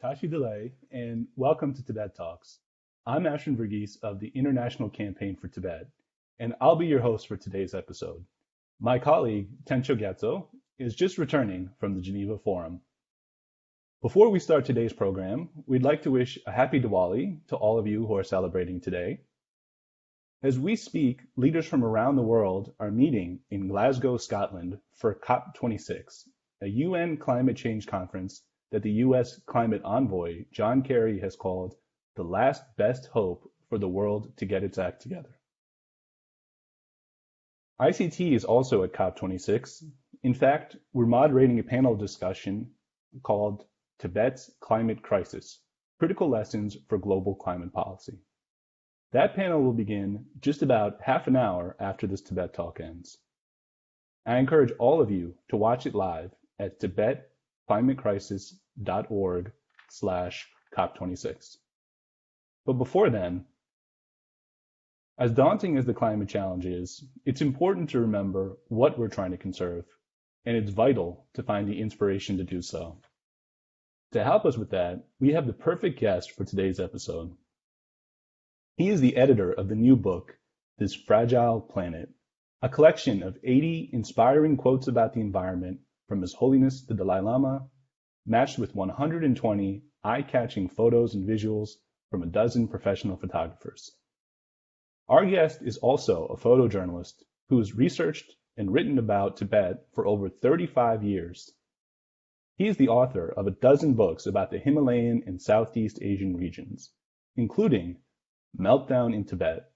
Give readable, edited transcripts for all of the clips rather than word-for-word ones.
Tashi Delay, and welcome to Tibet Talks. I'm Ashwin Verghese of the International Campaign for Tibet, and I'll be your host for today's episode. My colleague, Tencho Gyatso, is just returning from the Geneva Forum. Before we start today's program, we'd like to wish a happy Diwali to all of you who are celebrating today. As we speak, leaders from around the world are meeting in Glasgow, Scotland for COP26, a UN climate change conference that the U.S. climate envoy, John Kerry, has called the last best hope for the world to get its act together. ICT is also at COP26. In fact, we're moderating a panel discussion called Tibet's Climate Crisis, Critical Lessons for Global Climate Policy. That panel will begin just about half an hour after this Tibet Talk ends. I encourage all of you to watch it live at tibetclimatecrisis.org/COP26. But before then, as daunting as the climate challenge is, it's important to remember what we're trying to conserve, and it's vital to find the inspiration to do so. To help us with that, we have the perfect guest for today's episode. He is the editor of the new book, This Fragile Planet, a collection of 80 inspiring quotes about the environment from His Holiness the Dalai Lama, matched with 120 eye-catching photos and visuals from a dozen professional photographers. Our guest is also a photojournalist who has researched and written about Tibet for over 35 years. He is the author of a dozen books about the Himalayan and Southeast Asian regions, including Meltdown in Tibet,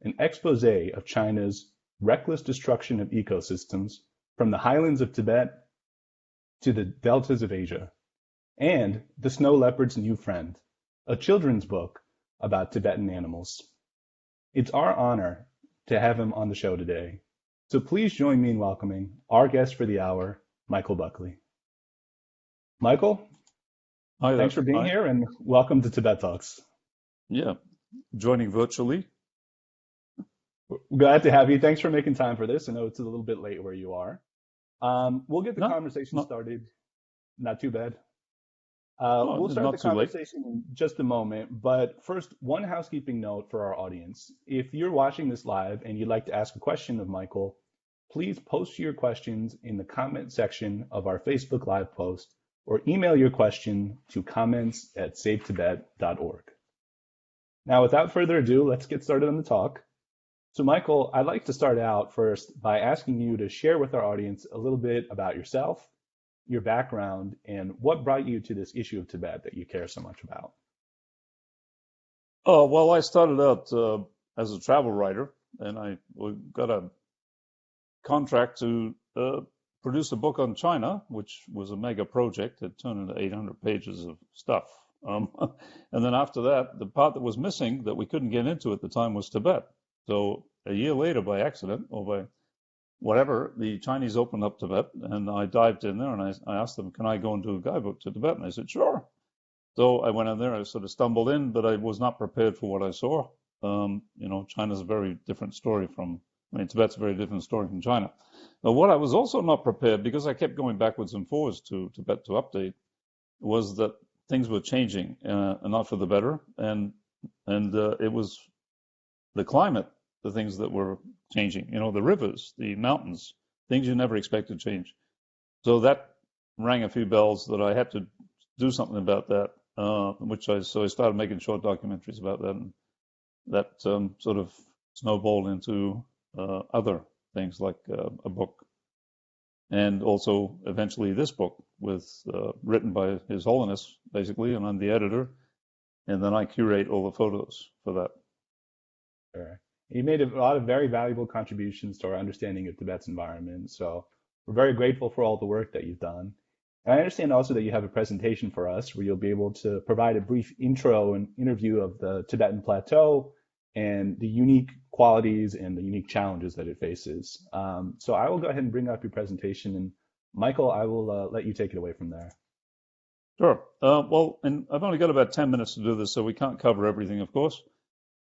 an expose of China's reckless destruction of ecosystems from the highlands of Tibet to the deltas of Asia, and The Snow Leopard's New Friend, a children's book about Tibetan animals. It's our honor to have him on the show today. So please join me in welcoming our guest for the hour, Michael Buckley. Michael, Hi there. Thanks for being here and welcome to Tibet Talks. Yeah, joining virtually. Glad to have you. Thanks for making time for this. I know it's a little bit late where you are. We'll get the conversation started. Not too bad. We'll start the conversation in just a moment, but first, one housekeeping note for our audience. If you're watching this live and you'd like to ask a question of Michael, please post your questions in the comment section of our Facebook Live post or email your question to comments@savetibet.org. Now, without further ado, let's get started on the talk. So, Michael, I'd like to start out first by asking you to share with our audience a little bit about yourself, your background, and what brought you to this issue of Tibet that you care so much about. Oh, well, I started out as a travel writer, and I got a contract to produce a book on China, which was a mega project. It turned into 800 pages of stuff. And then after that, the part that was missing that we couldn't get into at the time was Tibet. So a year later, by accident or by whatever, the Chinese opened up Tibet, and I dived in there and I asked them, can I go and do a guidebook to Tibet? And they said, sure. So I went in there, I sort of stumbled in, but I was not prepared for what I saw. China's a very different story Tibet's a very different story from China. But what I was also not prepared, because I kept going backwards and forwards to Tibet to update, was that things were changing, and not for the better. And it was the climate, the things that were changing, the rivers, the mountains, things you never expected to change. So that rang a few bells that I had to do something about that, so I started making short documentaries about that, and that sort of snowballed into other things like a book, and also eventually this book written by His Holiness, basically, and I'm the editor, and then I curate all the photos for that. Sure. You made a lot of very valuable contributions to our understanding of Tibet's environment, so we're very grateful for all the work that you've done. And I understand also that you have a presentation for us where you'll be able to provide a brief intro and interview of the Tibetan Plateau and the unique qualities and the unique challenges that it faces. So I will go ahead and bring up your presentation, and Michael, I will let you take it away from there. Sure. And I've only got about 10 minutes to do this, so we can't cover everything, of course.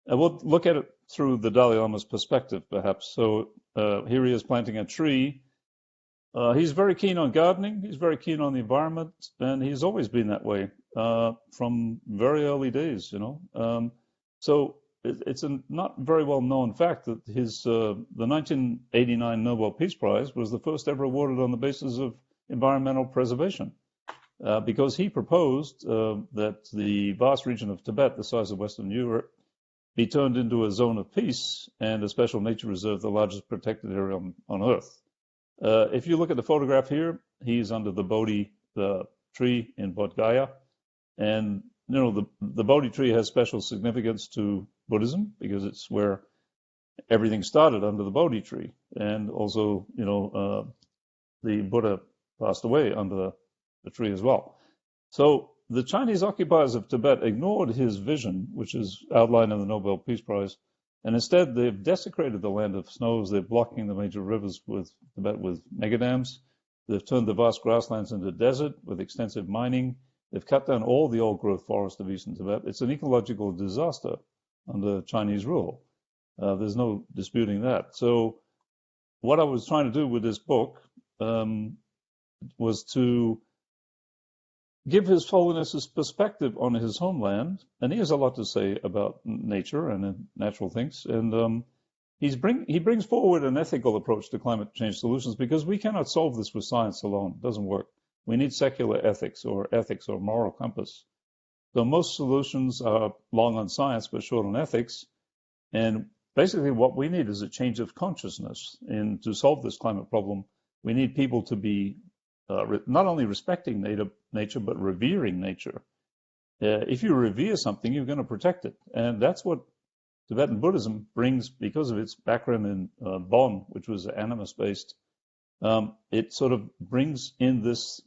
We'll look at it through the Dalai Lama's perspective, perhaps. So here he is planting a tree He's very keen on gardening. He's very keen on the environment, and he's always been that way from very early days. So it's a not very well known fact that the 1989 Nobel Peace Prize was the first ever awarded on the basis of environmental preservation, because he proposed that the vast region of Tibet, the size of Western Europe, be turned into a zone of peace and a special nature reserve, the largest protected area on Earth. If you look at the photograph here, he's under the Bodhi tree in Bodh Gaya. And, the Bodhi tree has special significance to Buddhism because it's where everything started, under the Bodhi tree. And also, the Buddha passed away under the tree as well. So the Chinese occupiers of Tibet ignored his vision, which is outlined in the Nobel Peace Prize, and instead they've desecrated the land of snows. They're blocking the major rivers with Tibet with megadams. They've turned the vast grasslands into desert with extensive mining. They've cut down all the old-growth forest of eastern Tibet. It's an ecological disaster under Chinese rule. There's no disputing that. So what I was trying to do with this book was to give His Holiness his perspective on his homeland, and he has a lot to say about nature and natural things. And he brings forward an ethical approach to climate change solutions, because we cannot solve this with science alone. It doesn't work. We need secular ethics or moral compass. So most solutions are long on science but short on ethics. And basically what we need is a change of consciousness. And to solve this climate problem, we need people to be not only respecting nature, but revering nature. If you revere something, you're going to protect it. And that's what Tibetan Buddhism brings, because of its background in Bon, which was animist-based. It sort of brings in this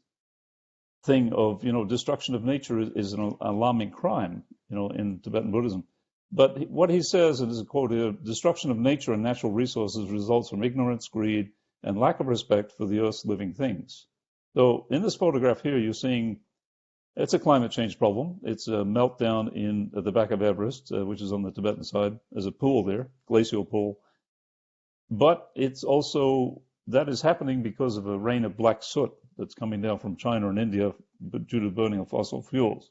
thing of, destruction of nature is an alarming crime, in Tibetan Buddhism. But what he says, and this is a quote here, destruction of nature and natural resources results from ignorance, greed, and lack of respect for the Earth's living things. So in this photograph here, you're seeing it's a climate change problem. It's a meltdown at the back of Everest, which is on the Tibetan side. There's a pool there, glacial pool. But it's also, that is happening because of a rain of black soot that's coming down from China and India due to the burning of fossil fuels.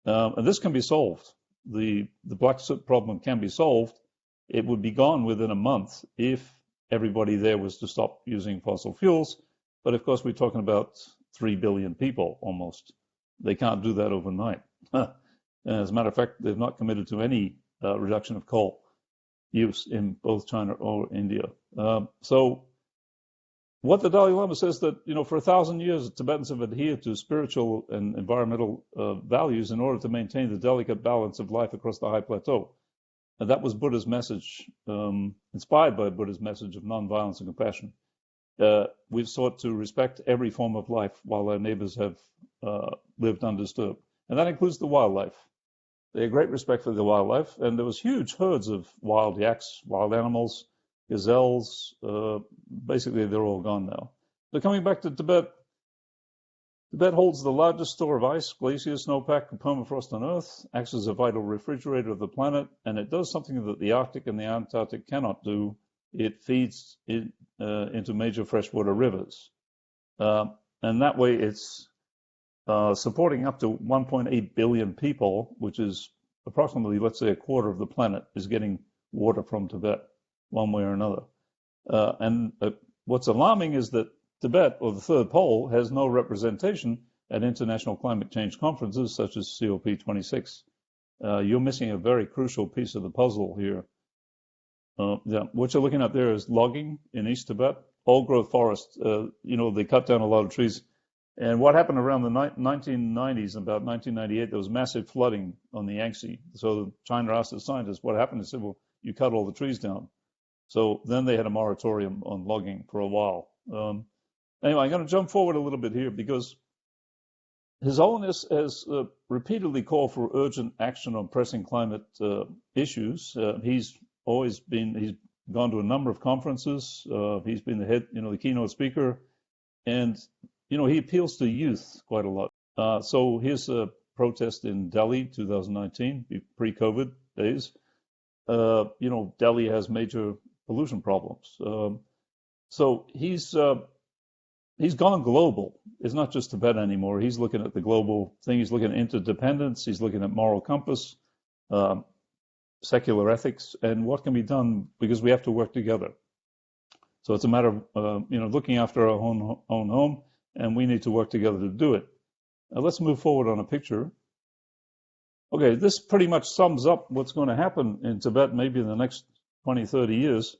And this can be solved. The black soot problem can be solved. It would be gone within a month if everybody there was to stop using fossil fuels. But of course, we're talking about 3 billion people almost. They can't do that overnight. As a matter of fact, they've not committed to any reduction of coal use in both China or India. So what the Dalai Lama says that, for 1,000 years, Tibetans have adhered to spiritual and environmental values in order to maintain the delicate balance of life across the high plateau. And that was Buddha's message, inspired by Buddha's message of nonviolence and compassion. We've sought to respect every form of life while our neighbors have lived undisturbed. And that includes the wildlife. They had great respect for the wildlife, and there was huge herds of wild yaks, wild animals, gazelles. Basically, they're all gone now. But coming back to Tibet, Tibet holds the largest store of ice, glaciers, snowpack, and permafrost on Earth, acts as a vital refrigerator of the planet, and it does something that the Arctic and the Antarctic cannot do. It feeds into major freshwater rivers. And that way it's supporting up to 1.8 billion people, which is approximately, let's say, a quarter of the planet is getting water from Tibet, one way or another. And what's alarming is that Tibet, or the third pole, has no representation at international climate change conferences such as COP26. You're missing a very crucial piece of the puzzle here. What you're looking at there is logging in East Tibet, old-growth forest. They cut down a lot of trees. And what happened around the 1990s, about 1998, there was massive flooding on the Yangtze. So China asked the scientists what happened. They said, well, you cut all the trees down. So then they had a moratorium on logging for a while. Anyway, I'm going to jump forward a little bit here because His Holiness has repeatedly called for urgent action on pressing climate issues. He's gone to a number of conferences. He's been the keynote speaker, and he appeals to youth quite a lot. So here's a protest in Delhi, 2019, pre-COVID days. Delhi has major pollution problems. So he's he's gone global. It's not just Tibet anymore. He's looking at the global thing. He's looking at interdependence. He's looking at moral compass, secular ethics, and what can be done because we have to work together. So it's a matter of looking after our own home, and we need to work together to do it. Now let's move forward on a picture. Okay, this pretty much sums up what's going to happen in Tibet maybe in the next 20, 30 years.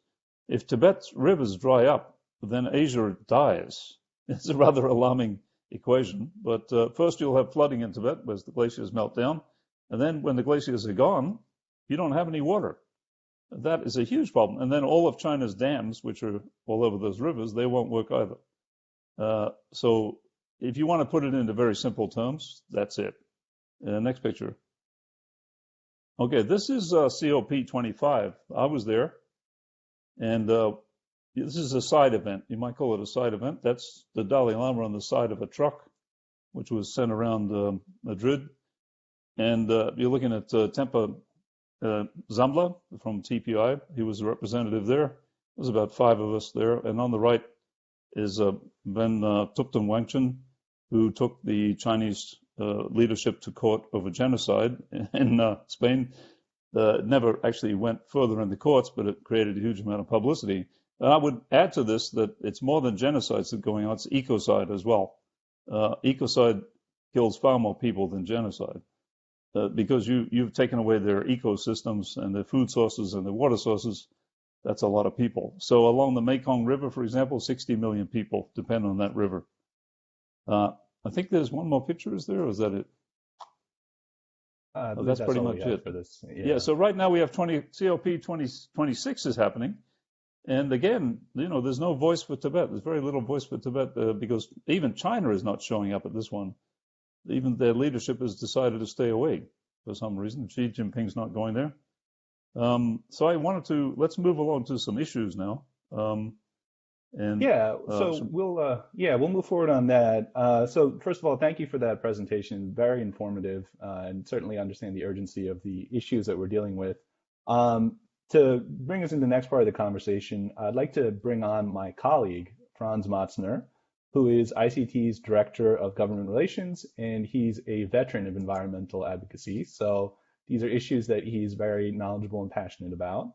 If Tibet's rivers dry up, then Asia dies. It's a rather alarming equation. But first you'll have flooding in Tibet as the glaciers melt down. And then when the glaciers are gone, you don't have any water. That is a huge problem. And then all of China's dams, which are all over those rivers, they won't work either. So if you want to put it into very simple terms, that's it. Next picture. Okay, this is COP25. I was there. And this is a side event. You might call it a side event. That's the Dalai Lama on the side of a truck, which was sent around Madrid. And you're looking at Tempa Zambla from TPI. He was a representative there. There's about 5 of us there. And on the right is Ben Thupten Wangchun, who took the Chinese leadership to court over genocide in Spain. Never actually went further in the courts, but it created a huge amount of publicity. And I would add to this that it's more than genocide that's going on, it's ecocide as well. Ecocide kills far more people than genocide. Because you've taken away their ecosystems and their food sources and their water sources, that's a lot of people. So along the Mekong River, for example, 60 million people depend on that river. I think there's one more picture, is there, or is that it? That's pretty much it. For this. Yeah, so right now we have COP26 is happening. And again, there's no voice for Tibet. There's very little voice for Tibet because even China is not showing up at this one. Even their leadership has decided to stay away for some reason. Xi Jinping's not going there. So I wanted let's move along to some issues now. We'll move forward on that. So first of all, thank you for that presentation. Very informative, and certainly understand the urgency of the issues that we're dealing with. To bring us into the next part of the conversation, I'd like to bring on my colleague, Franz Matzner, who is ICT's Director of Government Relations, and he's a veteran of environmental advocacy. So these are issues that he's very knowledgeable and passionate about.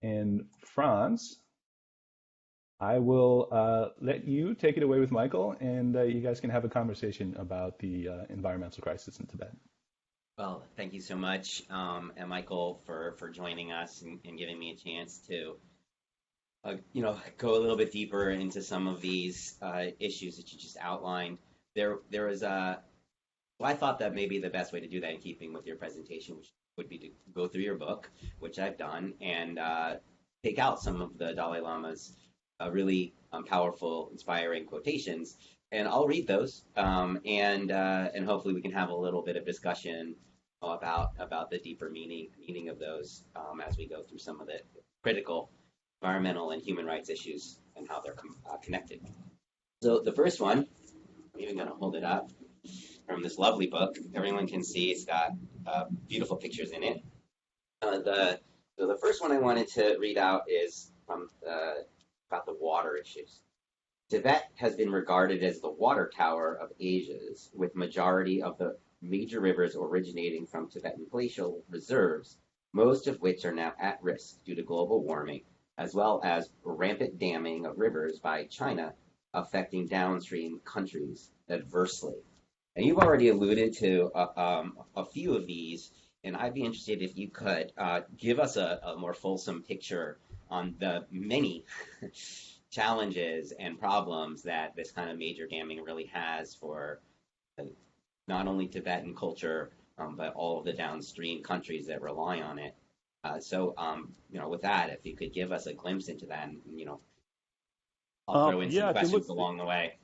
And Franz, I will let you take it away with Michael, and you guys can have a conversation about the environmental crisis in Tibet. Well, thank you so much, and Michael, for joining us and giving me a chance to, go a little bit deeper into some of these issues that you just outlined. There was I thought that maybe the best way to do that in keeping with your presentation would be to go through your book, which I've done, and take out some of the Dalai Lama's really powerful, inspiring quotations, and I'll read those, and hopefully we can have a little bit of discussion about the deeper meaning of those as we go through some of the critical environmental and human rights issues and how they're connected. So the first one, I'm even going to hold it up from this lovely book. Everyone can see it's got beautiful pictures in it. So the first one I wanted to read out is from about the water issues. Tibet has been regarded as the water tower of Asia's, with majority of the major rivers originating from Tibetan glacial reserves, most of which are now at risk due to global warming, as well as rampant damming of rivers by China, affecting downstream countries adversely. And you've already alluded to a few of these, and I'd be interested if you could give us a more fulsome picture on the many challenges and problems that this kind of major damming really has for not only Tibetan culture, but all of the downstream countries that rely on it. With that, if you could give us a glimpse into that, and, I'll throw in some questions along the way.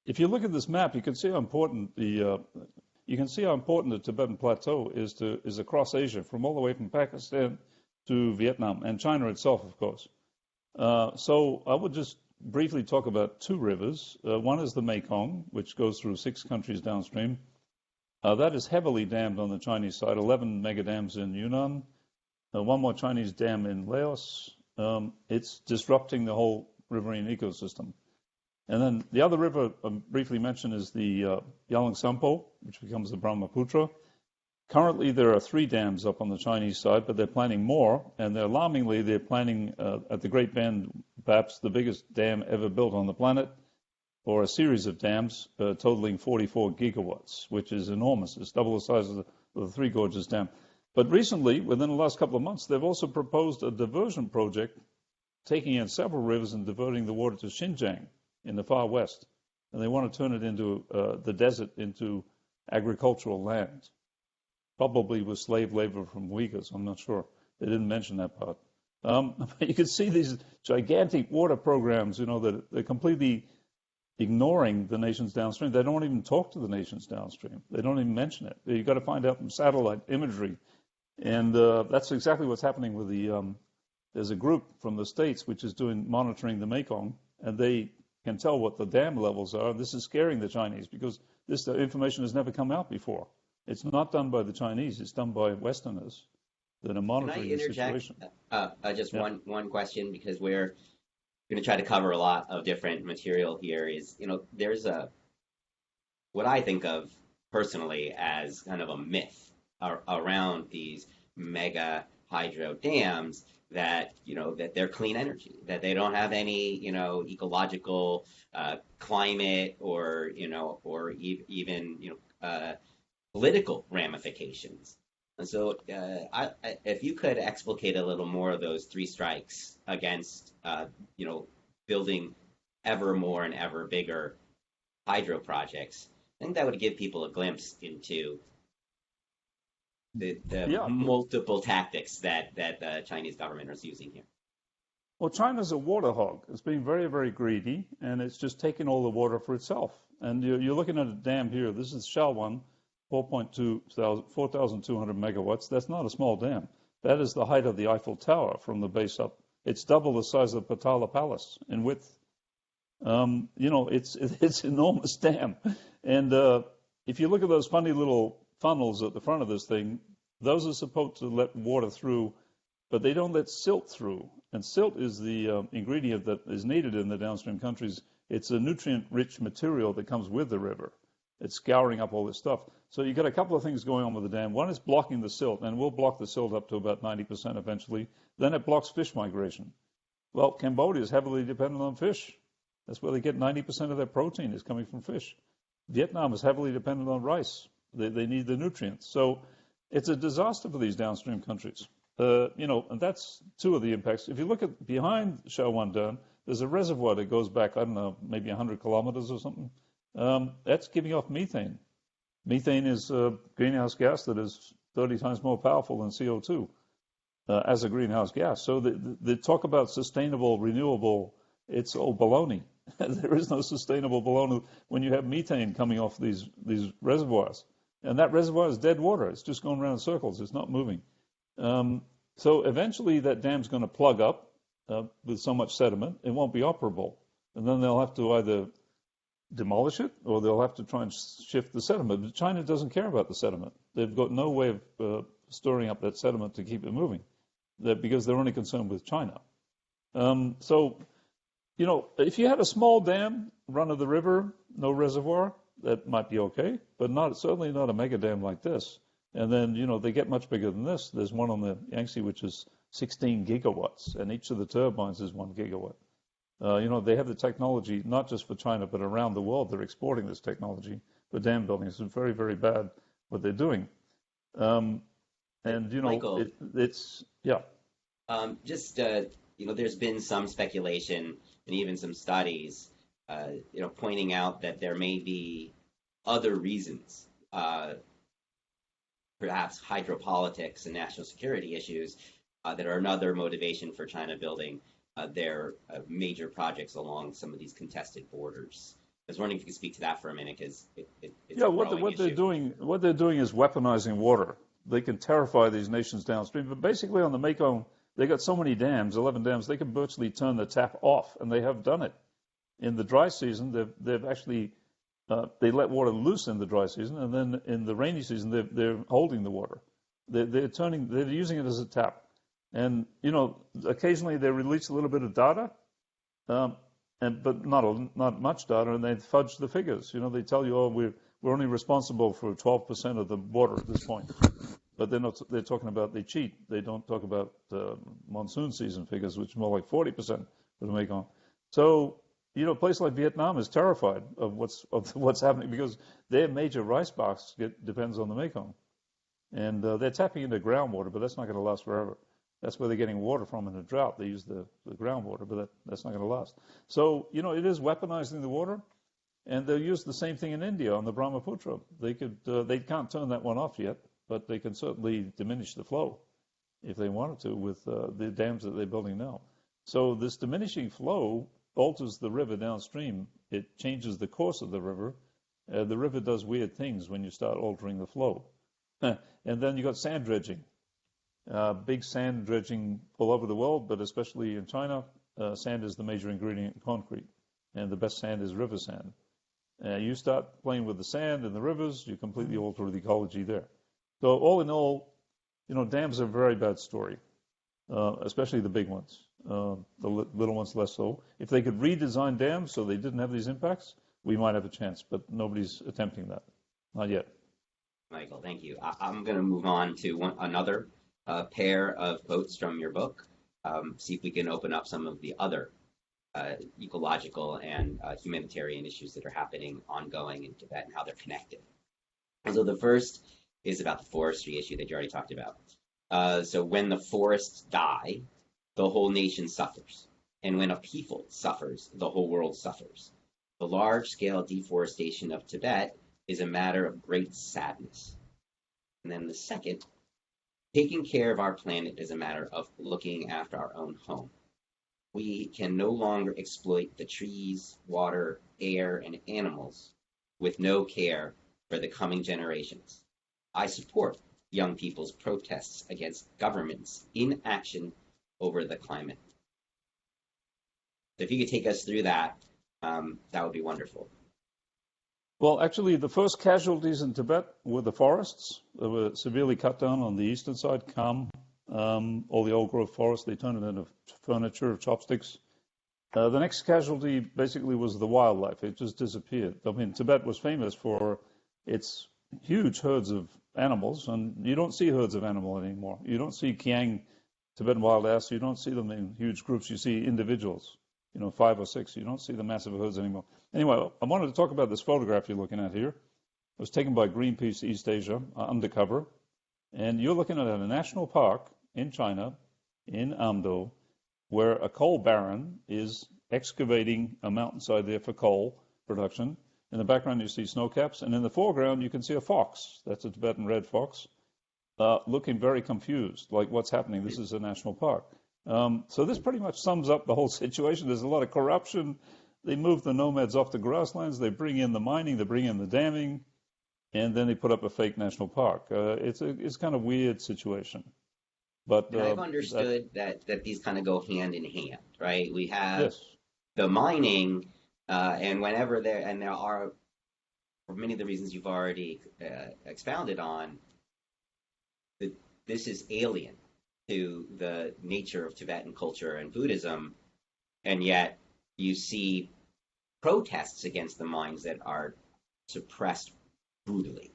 If you look at this map, you can see how important the Tibetan Plateau is across Asia, from all the way from Pakistan to Vietnam, and China itself, of course. So I would just briefly talk about 2 rivers. One is the Mekong, which goes through 6 countries downstream. That is heavily dammed on the Chinese side, 11 mega dams in Yunnan, one more Chinese dam in Laos. It's disrupting the whole riverine ecosystem. And then the other river I briefly mentioned is the Yalang Sampo, which becomes the Brahmaputra. Currently, there are 3 dams up on the Chinese side, but they're planning more, and alarmingly, they're planning at the Great Bend, perhaps the biggest dam ever built on the planet, or a series of dams totaling 44 gigawatts, which is enormous. It's double the size of the Three Gorges Dam. But recently, within the last couple of months, they've also proposed a diversion project, taking in several rivers and diverting the water to Xinjiang in the far west. And they want to turn it into the desert into agricultural land, probably with slave labor from Uyghurs. I'm not sure. They didn't mention that part. But you can see these gigantic water programs, that they're completely ignoring the nations downstream. They don't even talk to the nations downstream. They don't even mention it. You've got to find out from satellite imagery. And that's exactly what's happening with there's a group from the States which is monitoring the Mekong, and they can tell what the dam levels are. This is scaring the Chinese because this information has never come out before. It's not done by the Chinese. It's done by Westerners that are monitoring the situation. Just one question, because we're going to try to cover a lot of different material here. Is there's what I think of personally as kind of a myth around these mega hydro dams that that they're clean energy, that they don't have any ecological, climate or even political ramifications. And so, if you could explicate a little more of those 3 strikes against, building ever more and ever bigger hydro projects, I think that would give people a glimpse into the multiple tactics that the Chinese government is using here. Well, China's a water hog. It's being very, very greedy, and it's just taking all the water for itself. And you're looking at a dam here. This is Shaowan, 4,200 megawatts. That's not a small dam. That is the height of the Eiffel Tower from the base up. It's double the size of the Potala Palace in width. It's an enormous dam. And if you look at those funny little funnels at the front of this thing, those are supposed to let water through, but they don't let silt through. And silt is the ingredient that is needed in the downstream countries. It's a nutrient-rich material that comes with the river. It's scouring up all this stuff. So you've got a couple of things going on with the dam. One is blocking the silt, and we'll block the silt up to about 90% eventually. Then it blocks fish migration. Well, Cambodia is heavily dependent on fish. That's where they get 90% of their protein is coming from fish. Vietnam is heavily dependent on rice. They need the nutrients. So it's a disaster for these downstream countries. And that's 2 of the impacts. If you look at behind Shaowan Dam, there's a reservoir that goes back, I don't know, maybe 100 kilometers or something. That's giving off methane. Methane is a greenhouse gas that is 30 times more powerful than CO2 as a greenhouse gas. So the talk about sustainable, renewable, it's all baloney. There is no sustainable baloney when you have methane coming off these reservoirs. And that reservoir is dead water. It's just going around in circles. It's not moving. So eventually that dam's going to plug up with so much sediment, it won't be operable. And then they'll have to either demolish it or they'll have to try and shift the sediment. But China doesn't care about the sediment. They've got no way of storing up that sediment to keep it moving because they're only concerned with China. If you had a small dam, run of the river, no reservoir, that might be okay, but certainly not a mega dam like this. And then, they get much bigger than this. There's one on the Yangtze, which is 16 gigawatts, and each of the turbines is 1 gigawatt. They have the technology, not just for China, but around the world. They're exporting this technology for dam building. It's very, very bad what they're doing. Michael, it's, yeah. There's been some speculation and even some studies, pointing out that there may be other reasons, perhaps hydropolitics and national security issues, that are another motivation for China building their major projects along some of these contested borders. I was wondering if you could speak to that for a minute, because it's what they're doing is weaponizing water. They can terrify these nations downstream, but basically on the Mekong, they got so many dams, 11 dams, they can virtually turn the tap off, and they have done it. In the dry season, they've actually they let water loose in the dry season, and then in the rainy season, they're holding the water. They're using it as a tap, and occasionally they release a little bit of data, but not much data, and they fudge the figures. They tell you, oh, we're only responsible for 12% of the water at this point. But they're talking about, they cheat. They don't talk about monsoon season figures, which are more like 40% for the Mekong. So, a place like Vietnam is terrified of what's happening because their major rice basket depends on the Mekong. And they're tapping into groundwater, but that's not going to last forever. That's where they're getting water from in a drought. They use the groundwater, but that's not going to last. So, it is weaponizing the water. And they'll use the same thing in India on the Brahmaputra. They can't turn that one off yet, but they can certainly diminish the flow if they wanted to with the dams that they're building now. So this diminishing flow alters the river downstream. It changes the course of the river. The river does weird things when you start altering the flow. And then you got sand dredging. Big sand dredging all over the world, but especially in China, sand is the major ingredient in concrete. And the best sand is river sand. You start playing with the sand in the rivers, you completely alter the ecology there. So all in all, dams are a very bad story, especially the big ones. The little ones less so. If they could redesign dams so they didn't have these impacts, we might have a chance, but nobody's attempting that. Not yet. Michael, thank you. I'm going to move on to another pair of quotes from your book, see if we can open up some of the other ecological and humanitarian issues that are happening ongoing in Tibet and how they're connected. And so the first is about the forestry issue that you already talked about. So when the forests die, the whole nation suffers. And when a people suffers, the whole world suffers. The large-scale deforestation of Tibet is a matter of great sadness. And then the second, taking care of our planet is a matter of looking after our own home. We can no longer exploit the trees, water, air, and animals with no care for the coming generations. I support young people's protests against government's inaction over the climate. So if you could take us through that, that would be wonderful. Well, actually, the first casualties in Tibet were the forests. They were severely cut down on the eastern side, Kham. All the old growth forests, they turned it into furniture, chopsticks. The next casualty basically was the wildlife. It just disappeared. I mean, Tibet was famous for its huge herds of animals, and you don't see herds of animals anymore. You don't see Kiang, Tibetan wild ass. You don't see them in huge groups. You see individuals, 5 or 6. You don't see the massive herds anymore. Anyway, I wanted to talk about this photograph you're looking at here. It was taken by Greenpeace East Asia, undercover. And you're looking at a national park in China, in Amdo, where a coal baron is excavating a mountainside there for coal production. In the background, you see snow caps. And in the foreground, you can see a fox. That's a Tibetan red fox, looking very confused, like what's happening? This is a national park. So this pretty much sums up the whole situation. There's a lot of corruption. They move the nomads off the grasslands. They bring in the mining. They bring in the damming. And then they put up a fake national park. It's kind of weird situation. But I've understood that these kind of go hand in hand, right? We have yes. the mining, and whenever there are, for many of the reasons you've already expounded on, this is alien to the nature of Tibetan culture and Buddhism, and yet you see protests against the mines that are suppressed brutally.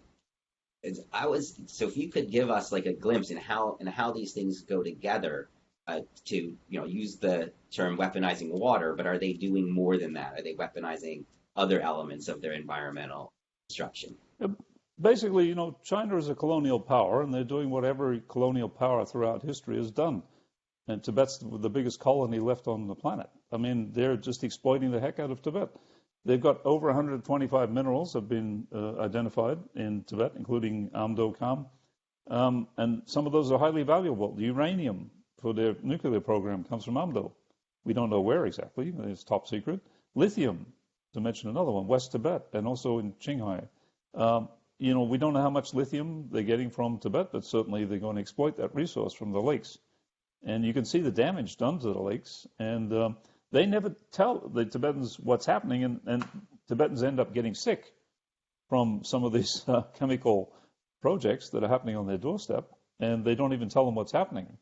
So if you could give us like a glimpse in how these things go together, to use the term weaponizing water, but are they doing more than that? Are they weaponizing other elements of their environmental destruction? Basically, China is a colonial power, and they're doing what every colonial power throughout history has done. And Tibet's the biggest colony left on the planet. I mean, they're just exploiting the heck out of Tibet. They've got over 125 minerals have been identified in Tibet, including Amdo Kham. And some of those are highly valuable. The uranium for their nuclear program comes from Amdo. We don't know where exactly. It's top secret. Lithium, to mention another one, West Tibet, and also in Qinghai. We don't know how much lithium they're getting from Tibet, but certainly they're going to exploit that resource from the lakes. And you can see the damage done to the lakes. And they never tell the Tibetans what's happening, and Tibetans end up getting sick from some of these chemical projects that are happening on their doorstep, and they don't even tell them what's happening.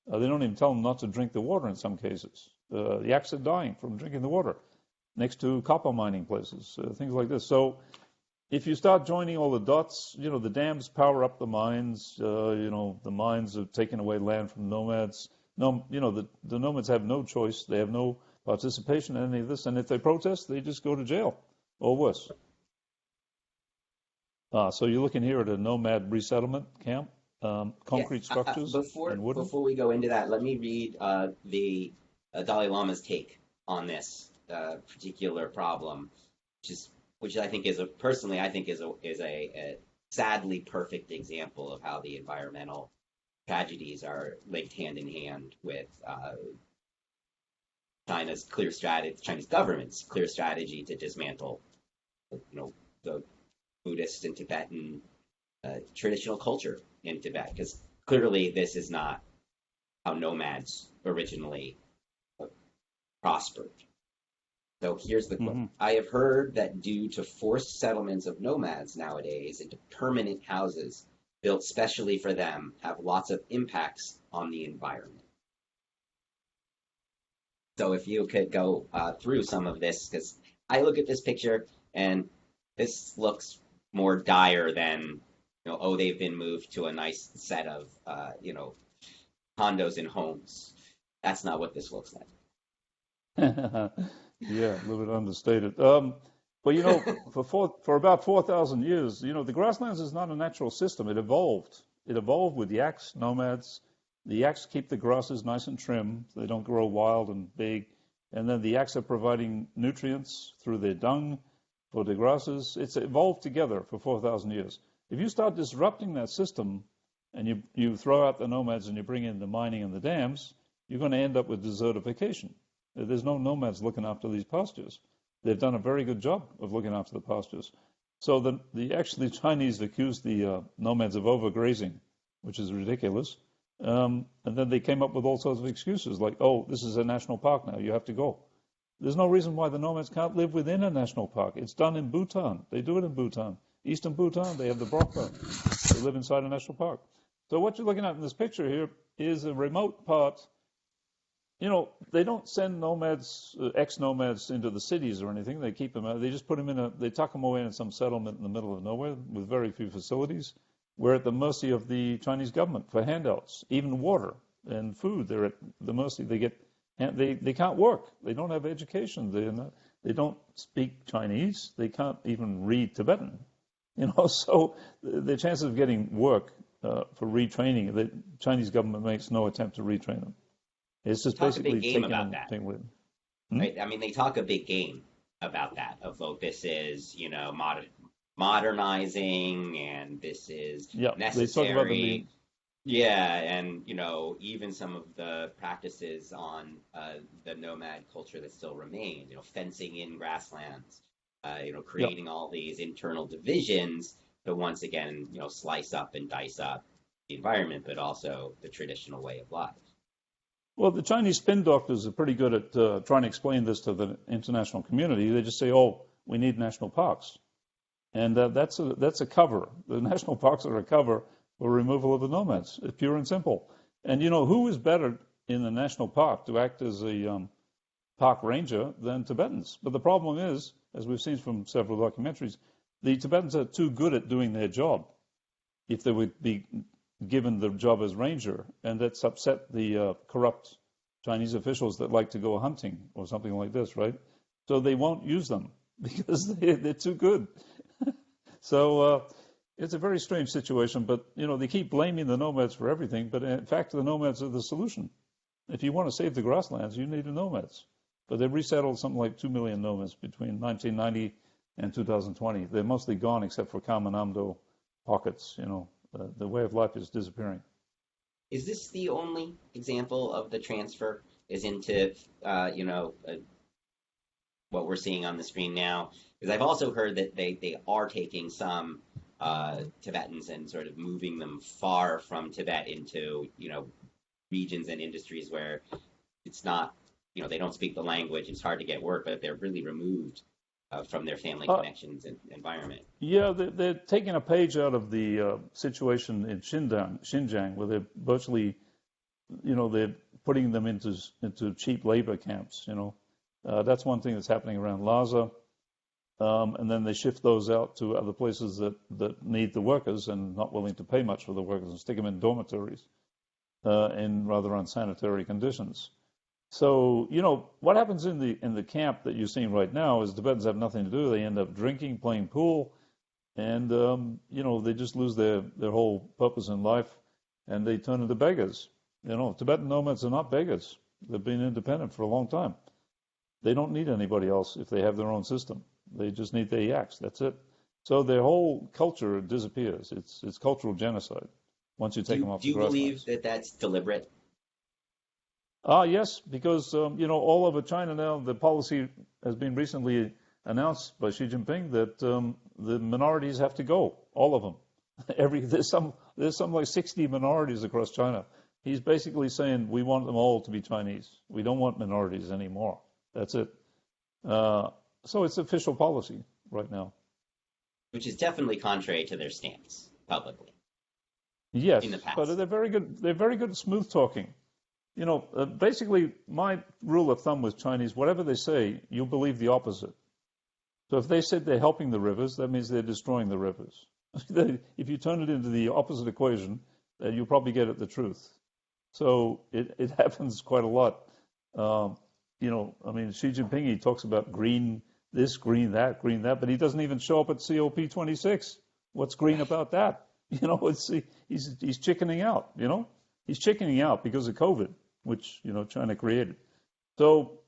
They don't even tell them not to drink the water in some cases. Yaks are dying from drinking the water. next to copper mining places, things like this. So if you start joining all the dots, the dams power up the mines. The mines have taken away land from nomads. No, the nomads have no choice. They have no participation in any of this. And if they protest, they just go to jail or worse. So you're looking here at a nomad resettlement camp, concrete structures and wooden. Before we go into that, let me read the Dalai Lama's take on this particular problem, which I think is a sadly perfect example of how the environmental tragedies are linked hand in hand with China's government's clear strategy to dismantle, the Buddhist and Tibetan traditional culture in Tibet, because clearly this is not how nomads originally prospered. So here's the quote. I have heard that due to forced settlements of nomads nowadays into permanent houses built specially for them have lots of impacts on the environment. So if you could go through some of this, because I look at this picture and this looks more dire than, they've been moved to a nice set of, condos and homes. That's not what this looks like. Yeah, a little bit understated. But for about 4,000 years, the grasslands is not a natural system. It evolved. It evolved with yaks, nomads. The yaks keep the grasses nice and trim. They don't grow wild and big. And then the yaks are providing nutrients through their dung for the grasses. It's evolved together for 4,000 years. If you start disrupting that system and you throw out the nomads and you bring in the mining and the dams, you're going to end up with desertification. There's no nomads looking after these pastures. They've done a very good job of looking after the pastures. So the Chinese accused the nomads of overgrazing, which is ridiculous. And then they came up with all sorts of excuses like, oh, this is a national park now, you have to go. There's no reason why the nomads can't live within a national park. It's done in Bhutan. They do it in Bhutan. Eastern Bhutan, they have the Brocca. They live inside a national park. So what you're looking at in this picture here is a remote part. They don't send nomads, ex-nomads into the cities or anything. They keep them out. They just put them they tuck them away in some settlement in the middle of nowhere with very few facilities. We're at the mercy of the Chinese government for handouts, even water and food. They're at the mercy. They can't work. They don't have education. They don't speak Chinese. They can't even read Tibetan. So the chances of getting work for retraining, the Chinese government makes no attempt to retrain them. It's just basically taking them with them. Right? I mean, they talk a big game about that, this is, modernizing, and this is necessary. They talk about the and even some of the practices on the nomad culture that still remain, fencing in grasslands, creating all these internal divisions to once again, slice up and dice up the environment, but also the traditional way of life. Well, the Chinese spin doctors are pretty good at trying to explain this to the international community. They just say, "Oh, we need national parks," and that's a cover. The national parks are a cover for removal of the nomads. It's pure and simple. And who is better in the national park to act as a park ranger than Tibetans? But the problem is, as we've seen from several documentaries, the Tibetans are too good at doing their job. If they would be given the job as ranger, and that's upset the corrupt Chinese officials that like to go hunting or something like this, right? So they won't use them because they're too good. So it's a very strange situation, but they keep blaming the nomads for everything, but in fact the nomads are the solution. If you want to save the grasslands, you need the nomads. But they've resettled something like 2 million nomads between 1990 and 2020. They're mostly gone except for Kamanamdo pockets, The way of life is disappearing. Is this the only example of the transfer is into, what we're seeing on the screen now? Because I've also heard that they are taking some Tibetans and sort of moving them far from Tibet into, regions and industries where it's not, they don't speak the language. It's hard to get work, but they're really removed from their family connections and environment. Yeah, they're taking a page out of the situation in Xinjiang, where they're virtually, they're putting them into cheap labor camps, That's one thing that's happening around Lhasa. And then they shift those out to other places that need the workers and not willing to pay much for the workers and stick them in dormitories in rather unsanitary conditions. So, what happens in the camp that you're seeing right now is Tibetans have nothing to do. They end up drinking, playing pool, and, they just lose their whole purpose in life, and they turn into beggars. Tibetan nomads are not beggars. They've been independent for a long time. They don't need anybody else if they have their own system. They just need their yaks. That's it. So their whole culture disappears. It's cultural genocide once you take them off the grasslands. Do you believe that that's deliberate? Yes, because, all over China now, the policy has been recently announced by Xi Jinping that the minorities have to go, all of them. There's some like 60 minorities across China. He's basically saying we want them all to be Chinese. We don't want minorities anymore. That's it. So it's official policy right now. Which is definitely contrary to their stance publicly. Yes, in the past. But they're very good. They're very good at smooth talking. Basically, my rule of thumb with Chinese, whatever they say, you'll believe the opposite. So if they said they're helping the rivers, that means they're destroying the rivers. If you turn it into the opposite equation, you'll probably get at the truth. So it happens quite a lot. Xi Jinping, he talks about green this, green that, but he doesn't even show up at COP26. What's green about that? He's chickening out, He's chickening out because of COVID, which, China created. So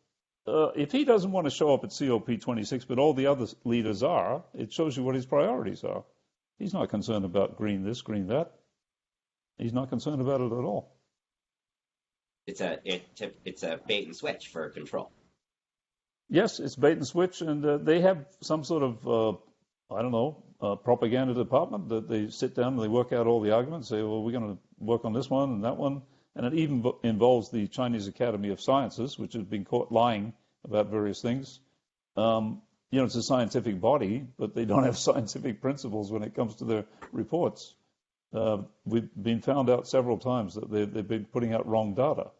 if he doesn't want to show up at COP26, but all the other leaders are, it shows you what his priorities are. He's not concerned about green this, green that. He's not concerned about it at all. It's a bait and switch for control. Yes, it's bait and switch, and they have some sort of, propaganda department that they sit down and they work out all the arguments, say, well, we're going to work on this one and that one, and it even involves the Chinese Academy of Sciences, which has been caught lying about various things. It's a scientific body, but they don't have scientific principles when it comes to their reports. We've been found out several times that they've been putting out wrong data.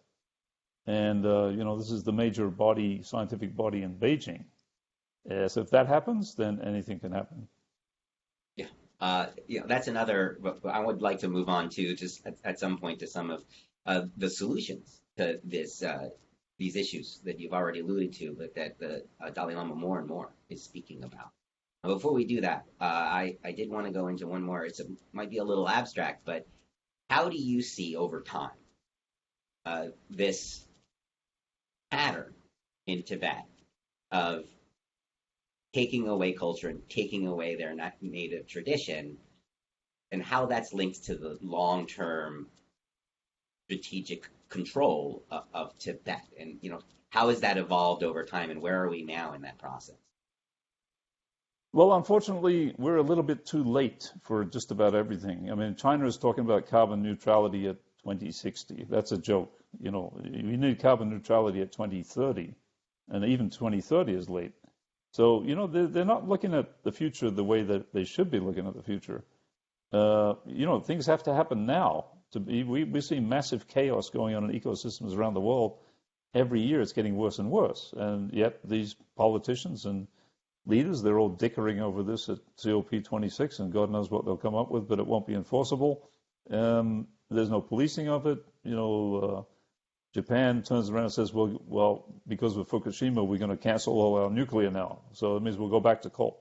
And, this is the major scientific body in Beijing. So if that happens, then anything can happen. Yeah. That's another, I would like to move on to just at some point to some of the solutions to these issues that you've already alluded to, but that the Dalai Lama more and more is speaking about. Before we do that, I did want to go into one more. It might be a little abstract, but how do you see over time this pattern in Tibet of taking away culture and taking away their native tradition, and how that's linked to the long-term strategic control of Tibet? And, how has that evolved over time, and where are we now in that process? Well, unfortunately, we're a little bit too late for just about everything. I mean, China is talking about carbon neutrality at 2060. That's a joke. We need carbon neutrality at 2030, and even 2030 is late. So, they're not looking at the future the way that they should be looking at the future. Things have to happen now. We see massive chaos going on in ecosystems around the world. Every year it's getting worse and worse. And yet these politicians and leaders, they're all dickering over this at COP26, and God knows what they'll come up with, but it won't be enforceable. There's no policing of it. Japan turns around and says, well, because of Fukushima, we're going to cancel all our nuclear now. So it means we'll go back to coal.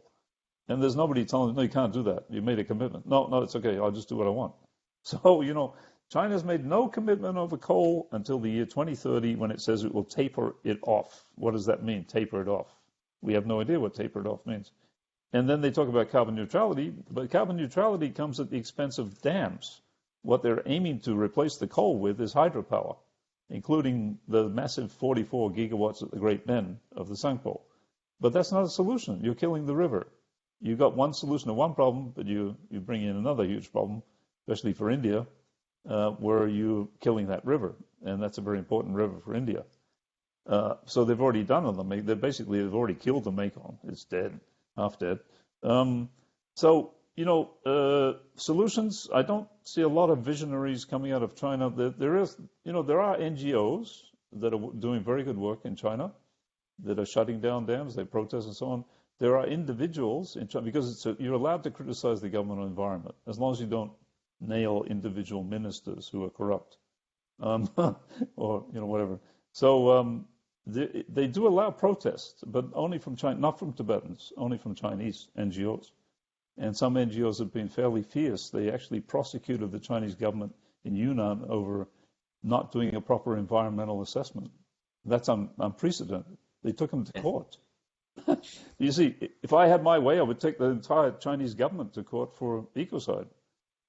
And there's nobody telling them, no, you can't do that. You made a commitment. No, it's okay. I'll just do what I want. So, China's made no commitment over coal until the year 2030 when it says it will taper it off. What does that mean, taper it off? We have no idea what taper it off means. And then they talk about carbon neutrality, but carbon neutrality comes at the expense of dams. What they're aiming to replace the coal with is hydropower, including the massive 44 gigawatts at the Great Bend of the Sangpo. But that's not a solution. You're killing the river. You've got one solution to one problem, but you bring in another huge problem, especially for India, where you're killing that river. And that's a very important river for India. So they've already done on them. They've already killed the Mekong. It's dead, half dead. Solutions, I don't see a lot of visionaries coming out of China. There are NGOs that are doing very good work in China. that are shutting down dams. They protest and so on. There are individuals in China, because you're allowed to criticize the government or environment as long as you don't nail individual ministers who are corrupt, or whatever. So they do allow protests, but only from China, not from Tibetans, only from Chinese NGOs. And some NGOs have been fairly fierce. They actually prosecuted the Chinese government in Yunnan over not doing a proper environmental assessment. That's unprecedented. They took them to court. You see, if I had my way, I would take the entire Chinese government to court for ecocide.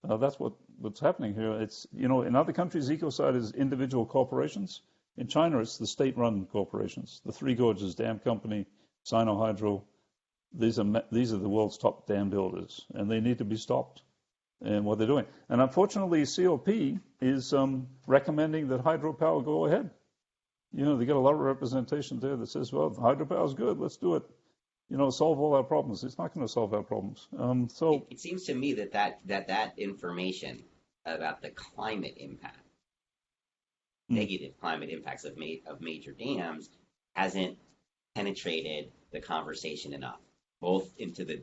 That's what's happening here. It's, in other countries, ecocide is individual corporations. In China, it's the state-run corporations. The Three Gorges Dam Company, Sinohydro, these are the world's top dam builders, and they need to be stopped in what they're doing. And unfortunately, COP is recommending that hydropower go ahead. They get a lot of representation there that says, well, hydropower is good, let's do it. Solve all our problems. It's not going to solve our problems. So it seems to me that information about the climate impact, negative climate impacts of major dams, hasn't penetrated the conversation enough, both into the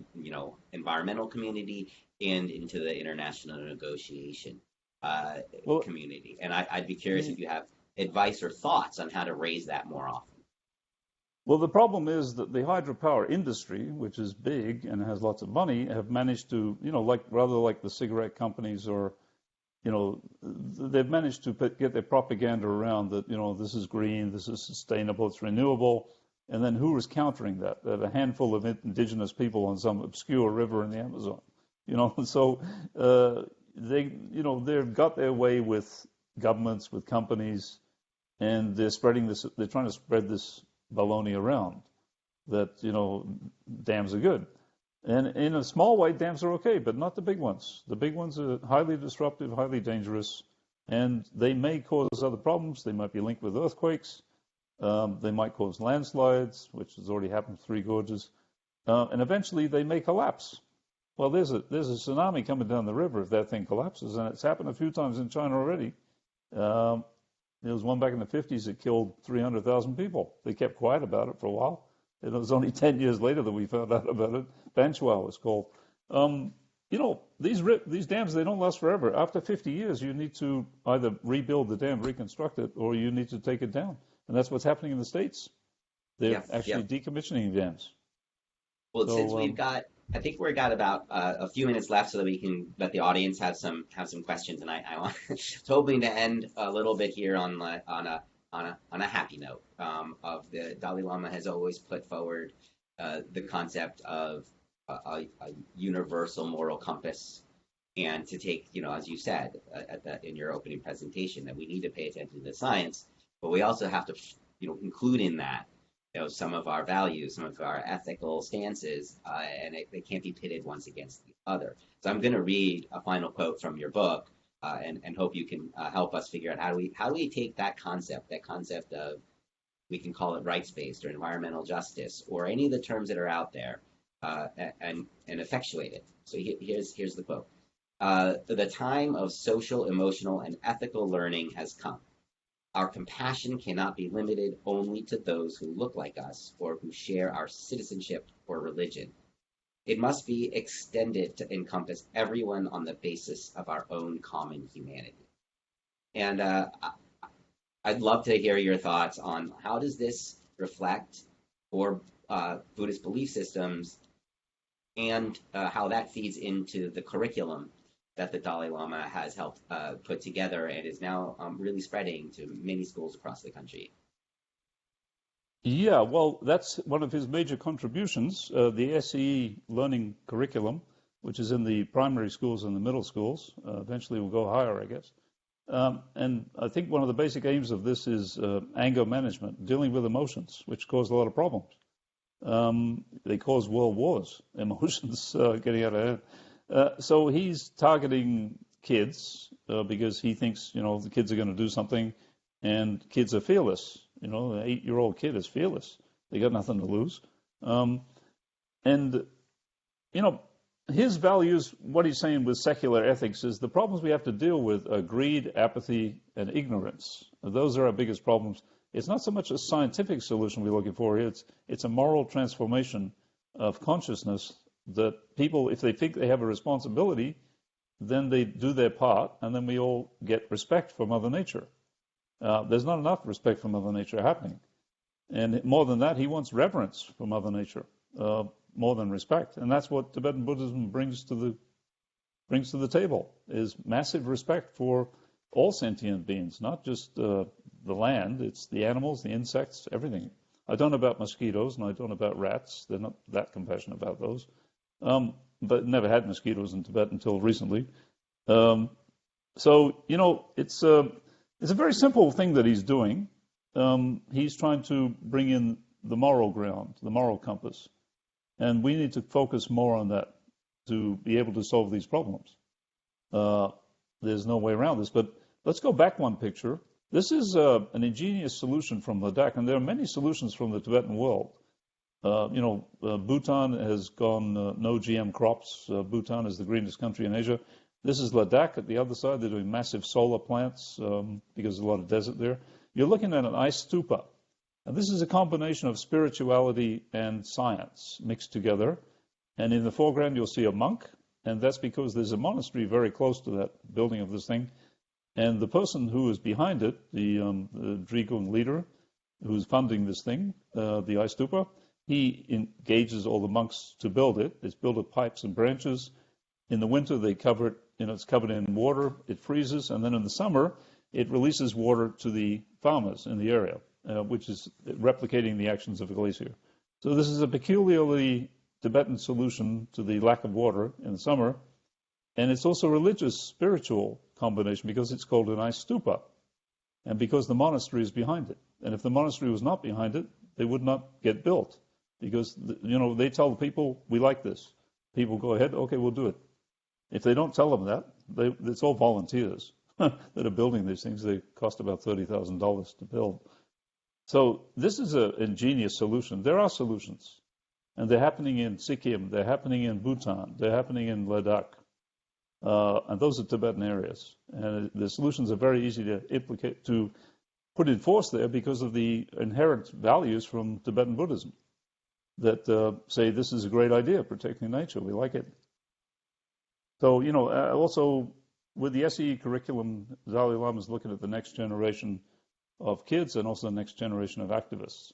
environmental community and into the international negotiation community. And I'd be curious if you have advice or thoughts on how to raise that more often. Well, the problem is that the hydropower industry, which is big and has lots of money, have managed to, rather like the cigarette companies or, they've managed to get their propaganda around that, this is green, this is sustainable, it's renewable. And then who is countering that? That a handful of indigenous people on some obscure river in the Amazon. So they've got their way with governments, with companies, and they're spreading this. They're trying to spread this baloney around that dams are good, and in a small way, dams are okay, but not the big ones. The big ones are highly disruptive, highly dangerous, and they may cause other problems. They might be linked with earthquakes. They might cause landslides, which has already happened to Three Gorges, and eventually they may collapse. Well, there's a tsunami coming down the river if that thing collapses, and it's happened a few times in China already. There was one back in the 50s that killed 300,000 people. They kept quiet about it for a while. It was only 10 years later that we found out about it. Banchua was called. These dams, they don't last forever. After 50 years, you need to either rebuild the dam, reconstruct it, or you need to take it down. And that's what's happening in the States. They're actually decommissioning dams. Well, since I think we've got about a few minutes left, so that we can let the audience have some questions, and I want hoping to end a little bit here on a happy note. Of the Dalai Lama has always put forward the concept of a universal moral compass, and to take, as you said in your opening presentation, that we need to pay attention to the science, but we also have to include in that some of our values, some of our ethical stances, and they can't be pitted once against the other. So I'm going to read a final quote from your book, and hope you can help us figure out how do we take that concept of, we can call it rights-based or environmental justice or any of the terms that are out there, and effectuate it. So here's the quote. The time of social, emotional, and ethical learning has come. Our compassion cannot be limited only to those who look like us or who share our citizenship or religion. It must be extended to encompass everyone on the basis of our own common humanity. And I'd love to hear your thoughts on how does this reflect for Buddhist belief systems, and how that feeds into the curriculum that the Dalai Lama has helped put together and is now really spreading to many schools across the country. Yeah, well, that's one of his major contributions, the SE learning curriculum, which is in the primary schools and the middle schools. Eventually will go higher, I guess. And I think one of the basic aims of this is anger management, dealing with emotions, which cause a lot of problems. They cause world wars, emotions getting out of hand. So he's targeting kids because he thinks, the kids are going to do something, and kids are fearless. An 8-year-old kid is fearless. They got nothing to lose. His values, what he's saying with secular ethics is the problems we have to deal with are greed, apathy, and ignorance. Those are our biggest problems. it's not so much a scientific solution we're looking for here. It's a moral transformation of consciousness that people, if they think they have a responsibility, then they do their part, and then we all get respect for Mother Nature. There's not enough respect for Mother Nature happening. And more than that, he wants reverence for Mother Nature, more than respect. And that's what Tibetan Buddhism brings to the table, is massive respect for all sentient beings, not just the land. It's the animals, the insects, everything. I don't know about mosquitoes, and I don't know about rats. They're not that compassionate about those. But never had mosquitoes in Tibet until recently. So, it's a very simple thing that he's doing. He's trying to bring in the moral ground, the moral compass. And we need to focus more on that to be able to solve these problems. There's no way around this. But let's go back one picture. This is an ingenious solution from Ladakh, and there are many solutions from the Tibetan world. Bhutan has gone no GM crops. Bhutan is the greenest country in Asia. This is Ladakh at the other side. They're doing massive solar plants because there's a lot of desert there. You're looking at an ice stupa. And this is a combination of spirituality and science mixed together. And in the foreground, you'll see a monk. And that's because there's a monastery very close to that building of this thing. And the person who is behind it, the Dredging leader who's funding this thing, the ice stupa, he engages all the monks to build it. It's built of pipes and branches. In the winter, they cover it, it's covered in water. It freezes. And then in the summer, it releases water to the farmers in the area, which is replicating the actions of a glacier. So this is a peculiarly Tibetan solution to the lack of water in the summer. And it's also a religious, spiritual combination because it's called an ice stupa. And because the monastery is behind it. And if the monastery was not behind it, they would not get built. Because, they tell the people, we like this. People go ahead, okay, we'll do it. If they don't tell them that, it's all volunteers that are building these things. They cost about $30,000 to build. So this is an ingenious solution. There are solutions. And they're happening in Sikkim. They're happening in Bhutan. They're happening in Ladakh. And those are Tibetan areas. And the solutions are very easy to put in force there because of the inherent values from Tibetan Buddhism that say this is a great idea, protecting nature. We like it. So, also with the SE curriculum, Dalai Lama is looking at the next generation of kids and also the next generation of activists.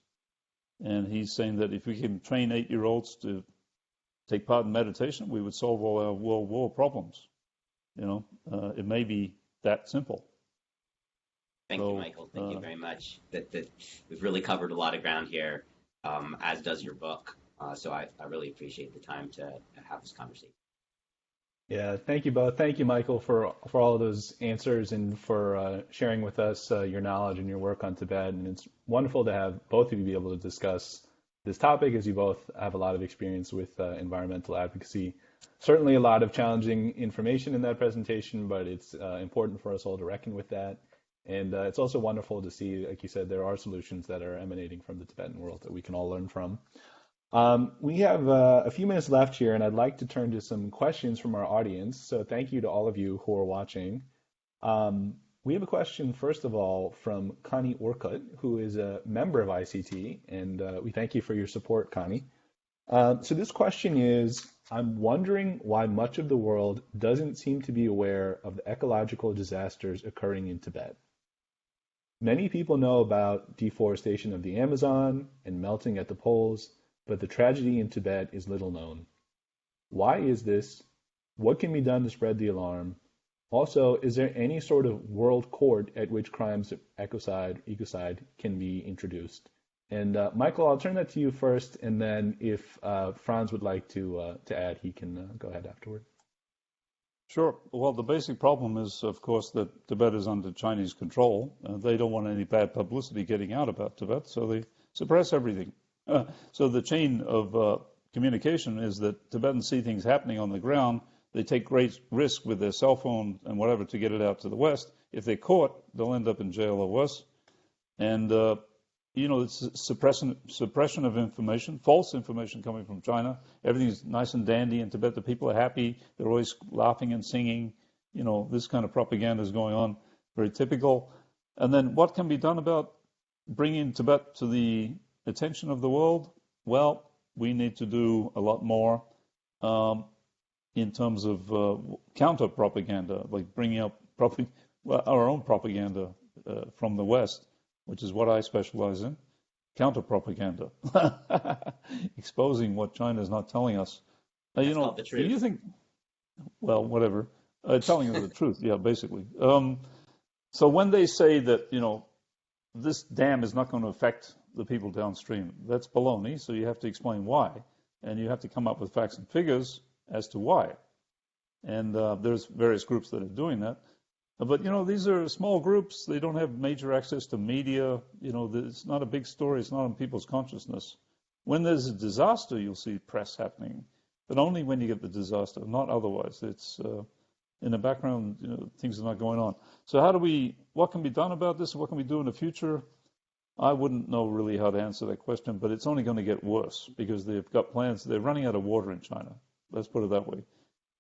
And he's saying that if we can train 8-year-olds to take part in meditation, we would solve all our world war problems. It may be that simple. Thank you, Michael. Thank you very much. That we've really covered a lot of ground here, as does your book. So I really appreciate the time to have this conversation. Yeah, thank you both. Thank you, Michael, for all of those answers and for sharing with us your knowledge and your work on Tibet. And it's wonderful to have both of you be able to discuss this topic, as you both have a lot of experience with environmental advocacy. Certainly a lot of challenging information in that presentation, but it's important for us all to reckon with that. And it's also wonderful to see, like you said, there are solutions that are emanating from the Tibetan world that we can all learn from. We have a few minutes left here, and I'd like to turn to some questions from our audience. So thank you to all of you who are watching. We have a question, first of all, from Connie Orkut, who is a member of ICT, and we thank you for your support, Connie. So this question is, I'm wondering why much of the world doesn't seem to be aware of the ecological disasters occurring in Tibet. Many people know about deforestation of the Amazon and melting at the poles, but the tragedy in Tibet is little known. Why is this? What can be done to spread the alarm? Also, is there any sort of world court at which crimes of ecocide can be introduced? And Michael, I'll turn that to you first, and then if Franz would like to add, he can go ahead afterward. Sure. Well, the basic problem is, of course, that Tibet is under Chinese control. They don't want any bad publicity getting out about Tibet, so they suppress everything. So the chain of communication is that Tibetans see things happening on the ground. They take great risk with their cell phone and whatever to get it out to the West. If they're caught, they'll end up in jail or worse. And, it's suppression of information, false information coming from China. Everything's nice and dandy in Tibet. The people are happy. They're always laughing and singing. This kind of propaganda is going on, very typical. And then what can be done about bringing Tibet to the attention of the world, well, we need to do a lot more in terms of counter propaganda, like bringing up our own propaganda from the West, which is what I specialize in, counter propaganda, exposing what China is not telling us. That's called the truth. Do you think? Well, whatever, telling us the truth, yeah, basically. So when they say that, this dam is not going to affect the people downstream, that's baloney. So you have to explain why, and you have to come up with facts and figures as to why. And there's various groups that are doing that. But, these are small groups. They don't have major access to media. It's not a big story. It's not on people's consciousness. When there's a disaster, you'll see press happening, but only when you get the disaster, not otherwise. It's in the background, things are not going on. So what can be done about this? What can we do in the future? I wouldn't know really how to answer that question, but it's only going to get worse because they've got plans. They're running out of water in China. Let's put it that way.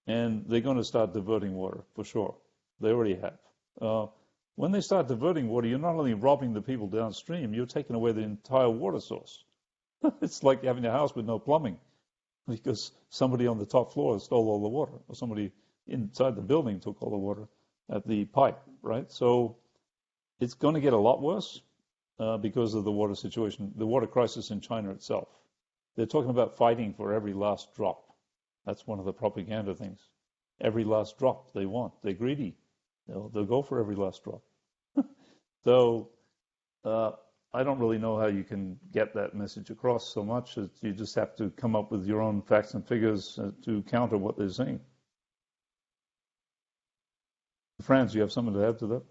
And they're going to start diverting water, for sure. They already have. When they start diverting water, you're not only robbing the people downstream, you're taking away the entire water source. It's like having a house with no plumbing because somebody on the top floor stole all the water, or somebody inside the building took all the water at the pipe, right? So it's going to get a lot worse because of the water situation, the water crisis in China itself. They're talking about fighting for every last drop. That's one of the propaganda things. Every last drop they want. They're greedy. They'll go for every last drop. So I don't really know how you can get that message across so much. You just have to come up with your own facts and figures to counter what they're saying. Franz, you have something to add to that?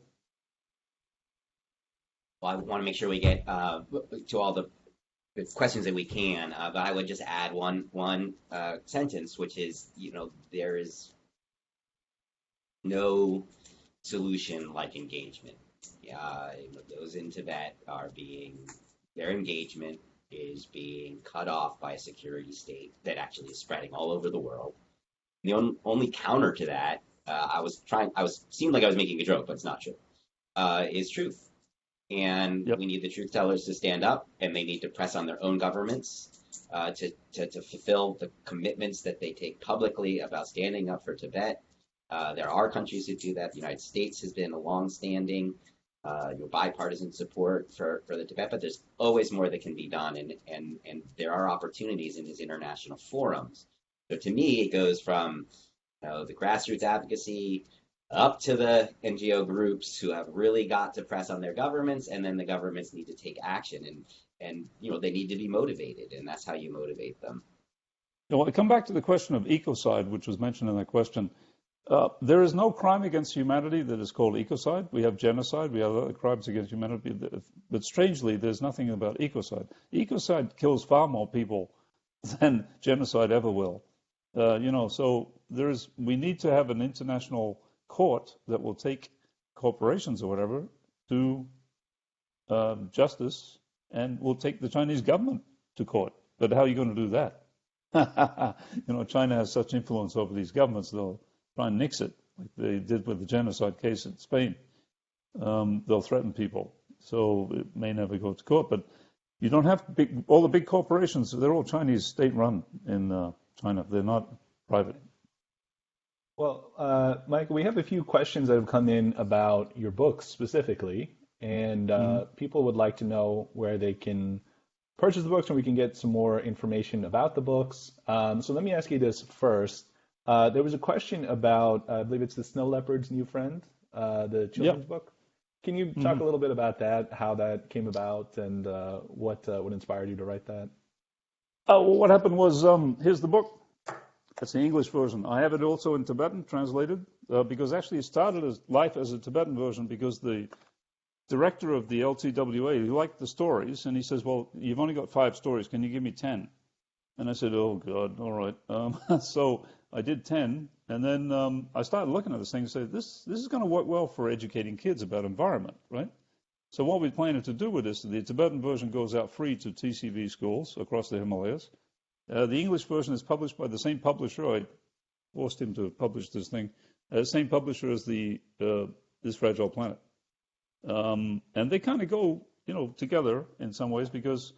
Well, I want to make sure we get to all the questions that we can, but I would just add one sentence, which is, there is no solution like engagement. Those in Tibet their engagement is being cut off by a security state that actually is spreading all over the world. The only counter to that, seemed like I was making a joke, but it's not true, is truth. And we need the truth tellers to stand up, and they need to press on their own governments to fulfill the commitments that they take publicly about standing up for Tibet. There are countries who do that. The United States has been a long-standing bipartisan support for the Tibet, but there's always more that can be done, and there are opportunities in these international forums. So to me, it goes from the grassroots advocacy up to the NGO groups who have really got to press on their governments, and then the governments need to take action, and they need to be motivated, and that's how you motivate them. Well, I come back to the question of ecocide, which was mentioned in that question. There is no crime against humanity that is called ecocide. We have genocide, we have other crimes against humanity, but strangely, there's nothing about ecocide. Ecocide kills far more people than genocide ever will. So we need to have an international court that will take corporations or whatever to justice, and will take the Chinese government to court. But how are you going to do that? China has such influence over these governments, they'll try and nix it, like they did with the genocide case in Spain. They'll threaten people, so it may never go to court. But you don't have all the big corporations, they're all Chinese state-run in China. They're not private. Well, Mike, we have a few questions that have come in about your books specifically, and people would like to know where they can purchase the books and we can get some more information about the books. So let me ask you this first. There was a question about, I believe it's the Snow Leopard's New Friend, the children's book. Can you talk a little bit about that, how that came about, and what inspired you to write that? What happened was, here's the book. That's the English version. I have it also in Tibetan, translated, because actually it started as life as a Tibetan version because the director of the LTWA, he liked the stories, and he says, well, you've only got 5 stories. Can you give me 10? And I said, oh, God, all right. So I did 10, and then I started looking at this thing and said, this is going to work well for educating kids about environment, right? So what we're planning to do with this, the Tibetan version goes out free to TCV schools across the Himalayas. The English version is published by the same publisher. I forced him to publish this thing. Same publisher as This Fragile Planet. And they kind of go together in some ways, because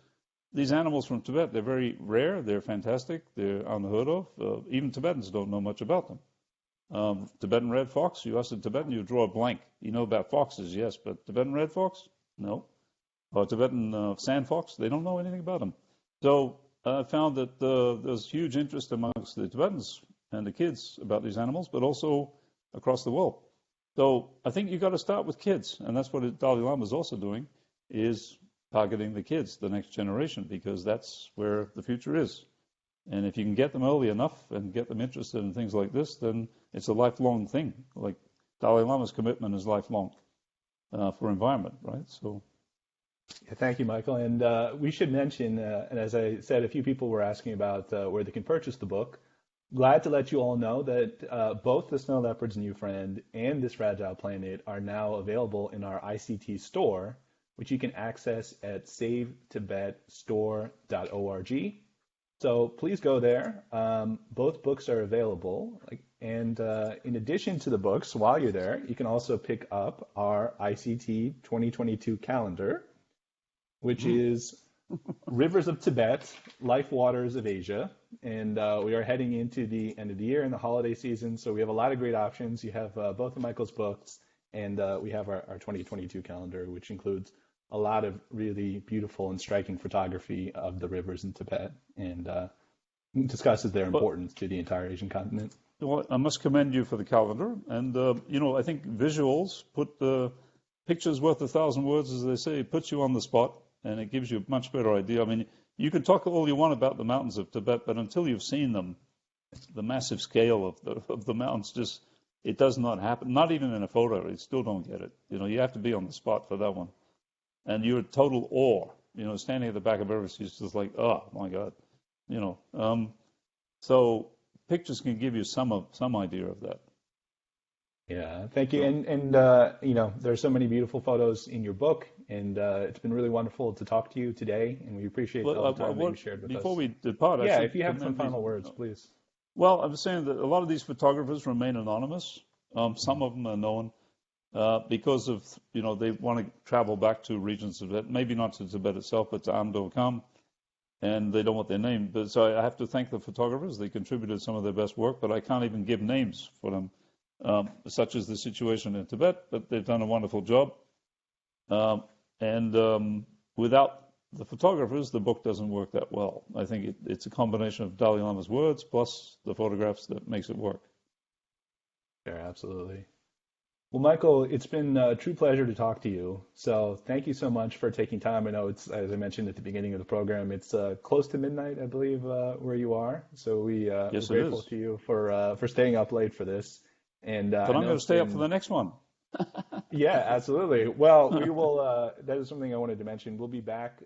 these animals from Tibet, they're very rare, they're fantastic, they're unheard of. Even Tibetans don't know much about them. Tibetan red fox, you ask a Tibetan, you draw a blank. You know about foxes, yes, but Tibetan red fox? No. Or Tibetan sand fox, they don't know anything about them. So I found that there's huge interest amongst the Tibetans and the kids about these animals, but also across the world. So I think you've got to start with kids, and that's what the Dalai Lama is also doing, is targeting the kids, the next generation, because that's where the future is. And if you can get them early enough and get them interested in things like this, then it's a lifelong thing. Like Dalai Lama's commitment is lifelong for environment, right? So. Yeah, thank you, Michael. And we should mention, and as I said, a few people were asking about where they can purchase the book. Glad to let you all know that both The Snow Leopard's New Friend and This Fragile Planet are now available in our ICT store, which you can access at savetibetstore.org. So please go there. Both books are available. And in addition to the books, while you're there, you can also pick up our ICT 2022 calendar, which is Rivers of Tibet, Life Waters of Asia. And we are heading into the end of the year and the holiday season, so we have a lot of great options. You have both of Michael's books, and we have our 2022 calendar, which includes a lot of really beautiful and striking photography of the rivers in Tibet, and discusses their importance to the entire Asian continent. Well, I must commend you for the calendar. And, I think visuals put the pictures worth 1,000 words, as they say. It puts you on the spot, and it gives you a much better idea. I mean, you can talk all you want about the mountains of Tibet, but until you've seen them, the massive scale of the mountains just, it does not happen. Not even in a photo, you still don't get it. You have to be on the spot for that one. And you're in total awe, standing at the back of Everest, you're just like, oh my God, so pictures can give you some idea of that. Yeah, thank you. And there's so many beautiful photos in your book, and it's been really wonderful to talk to you today, and we appreciate all the time that you shared with us. Before we depart, if you have some final words, please. Well, I was saying that a lot of these photographers remain anonymous. Some of them are known because of, they want to travel back to regions of Tibet, maybe not to Tibet itself, but to Amdo Kham, and they don't want their name. But so I have to thank the photographers. They contributed some of their best work, but I can't even give names for them. Such as the situation in Tibet, but they've done a wonderful job. And without the photographers, the book doesn't work that well. I think it's a combination of Dalai Lama's words plus the photographs that makes it work. Yeah, absolutely. Well, Michael, it's been a true pleasure to talk to you. So thank you so much for taking time. I know it's, as I mentioned at the beginning of the program, it's close to midnight, I believe, where you are. So we're grateful to you for staying up late for this. And but I'm going to stay up for the next one. Yeah, absolutely. Well, we will. That is something I wanted to mention. We'll be back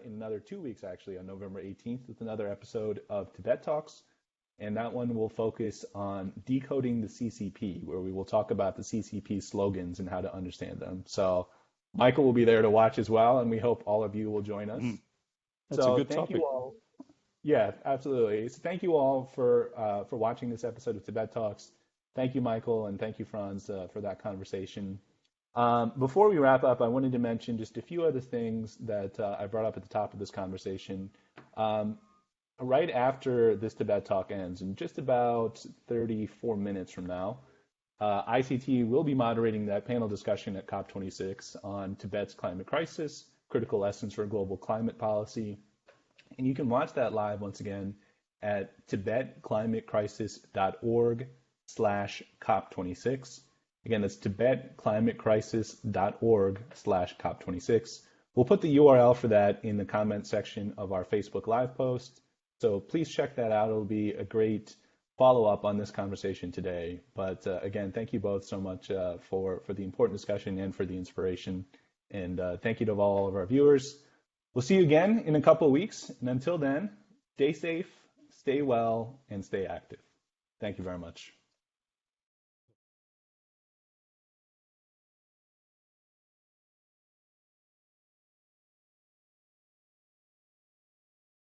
in another 2 weeks, actually, on November 18th with another episode of Tibet Talks. And that one will focus on decoding the CCP, where we will talk about the CCP slogans and how to understand them. So Michael will be there to watch as well, and we hope all of you will join us. That's a good topic. Thank you all. Yeah, absolutely. So thank you all for watching this episode of Tibet Talks. Thank you, Michael, and thank you, Franz, for that conversation. Before we wrap up, I wanted to mention just a few other things that I brought up at the top of this conversation. Right after this Tibet Talk ends, in just about 34 minutes from now, ICT will be moderating that panel discussion at COP26 on Tibet's climate crisis, critical lessons for global climate policy. And you can watch that live once again at tibetclimatecrisis.org/COP26. Again, that's tibetclimatecrisis.org/COP26. We'll put the URL for that in the comment section of our Facebook Live post. So please check that out. It'll be a great follow-up on this conversation today. But again, thank you both so much for the important discussion and for the inspiration. And thank you to all of our viewers. We'll see you again in a couple of weeks. And until then, stay safe, stay well, and stay active. Thank you very much.